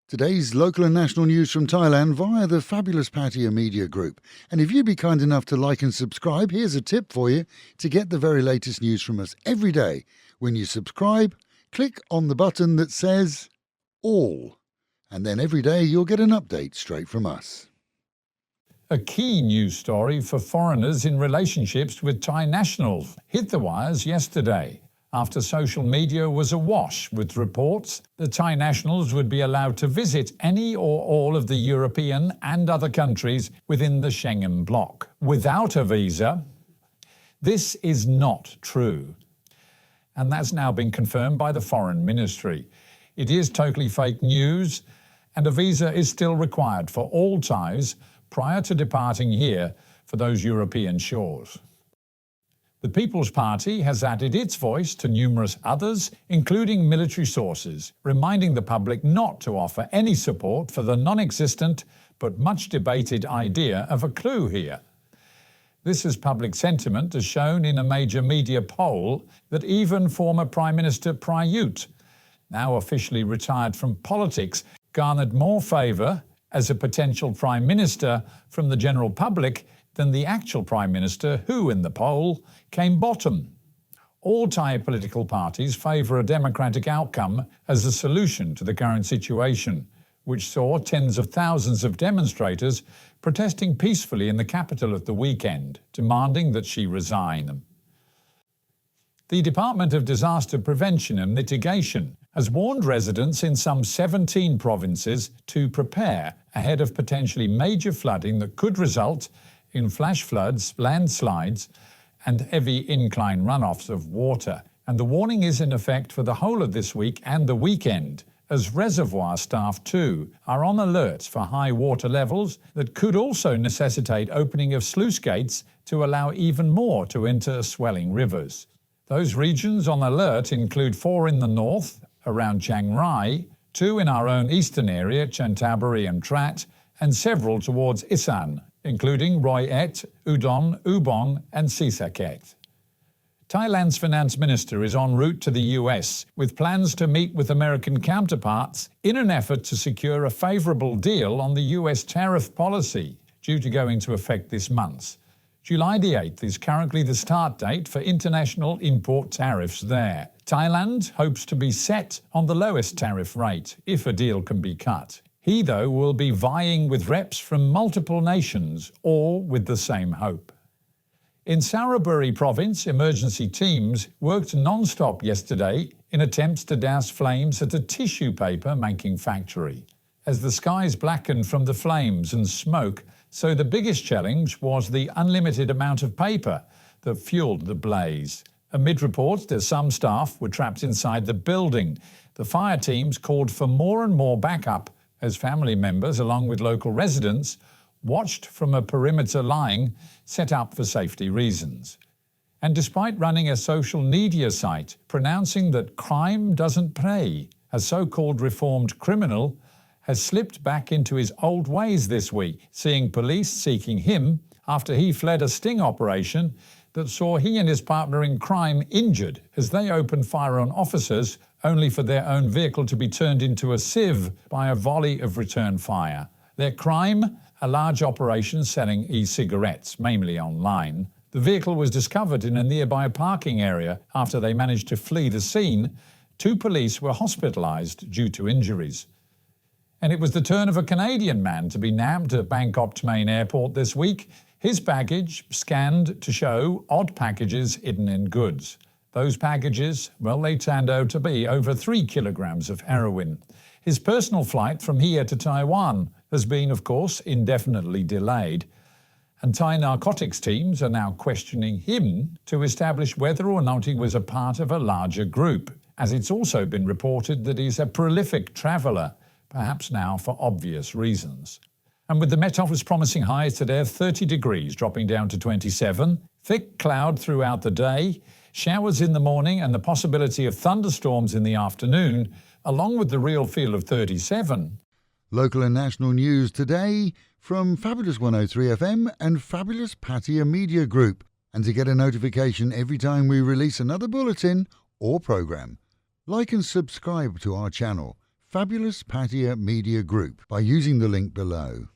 Today's local and national news from Thailand via the fabulous Pattaya Media Group. And if you'd be kind enough to like and subscribe, here's a tip for you to get the very latest news from us every day. When you subscribe, click on the button that says All. And then every day you'll get an update straight from us. A key news story for foreigners in relationships with Thai nationals hit the wires yesterday after social media was awash with reports that Thai nationals would be allowed to visit any or all of the European and other countries within the Schengen bloc without a visa. This is not true, and that's now been confirmed by the Foreign Ministry. It is totally fake news, and a visa is still required for all Thais prior to departing here for those European shores. The People's Party has added its voice to numerous others, including military sources, reminding the public not to offer any support for the non-existent but much debated idea of a coup here. This is public sentiment as shown in a major media poll that even former Prime Minister Prayut, now officially retired from politics, garnered more favour as a potential Prime Minister from the general public than the actual Prime Minister, who in the poll came bottom. All Thai political parties favour a democratic outcome as a solution to the current situation, which saw tens of thousands of demonstrators protesting peacefully in the capital at the weekend, demanding that she resign. The Department of Disaster Prevention and Mitigation has warned residents in some 17 provinces to prepare ahead of potentially major flooding that could result in flash floods, landslides, and heavy incline runoffs of water. And the warning is in effect for the whole of this week and the weekend, as reservoir staff too are on alert for high water levels that could also necessitate opening of sluice gates to allow even more to enter swelling rivers. Those regions on alert include 4 in the north, around Chiang Rai, 2 in our own eastern area, Chantaburi and Trat, and several towards Isan, including Roi Et, Udon, Ubon and Sisaket. Thailand's finance minister is en route to the US with plans to meet with American counterparts in an effort to secure a favourable deal on the US tariff policy, due to go into effect this month. July the 8th is currently the start date for international import tariffs there. Thailand hopes to be set on the lowest tariff rate, if a deal can be cut. He, though, will be vying with reps from multiple nations, all with the same hope. In Saraburi province, emergency teams worked non-stop yesterday in attempts to douse flames at a tissue paper making factory. As the skies blackened from the flames and smoke, so the biggest challenge was the unlimited amount of paper that fueled the blaze. Amid reports that some staff were trapped inside the building, the fire teams called for more and more backup as family members, along with local residents, watched from a perimeter line set up for safety reasons. And despite running a social media site pronouncing that crime doesn't pay, a so-called reformed criminal has slipped back into his old ways this week, seeing police seeking him after he fled a sting operation that saw he and his partner in crime injured as they opened fire on officers, only for their own vehicle to be turned into a sieve by a volley of return fire. Their crime? A large operation selling e-cigarettes, mainly online. The vehicle was discovered in a nearby parking area after they managed to flee the scene. 2 police were hospitalised due to injuries. And it was the turn of a Canadian man to be nabbed at Bangkok Airport this week. His baggage scanned to show odd packages hidden in goods. Those packages, well, they turned out to be over 3 kilograms of heroin. His personal flight from here to Taiwan has been, of course, indefinitely delayed. And Thai narcotics teams are now questioning him to establish whether or not he was a part of a larger group, as it's also been reported that he's a prolific traveller, perhaps now for obvious reasons. And with the Met Office promising highs today of 30 degrees, dropping down to 27, thick cloud throughout the day, showers in the morning and the possibility of thunderstorms in the afternoon, along with the real feel of 37. Local and national news today from Fabulous 103 FM and Fabulous Pattaya Media Group. And to get a notification every time we release another bulletin or programme, like and subscribe to our channel, Fabulous Pattaya Media Group by using the link below.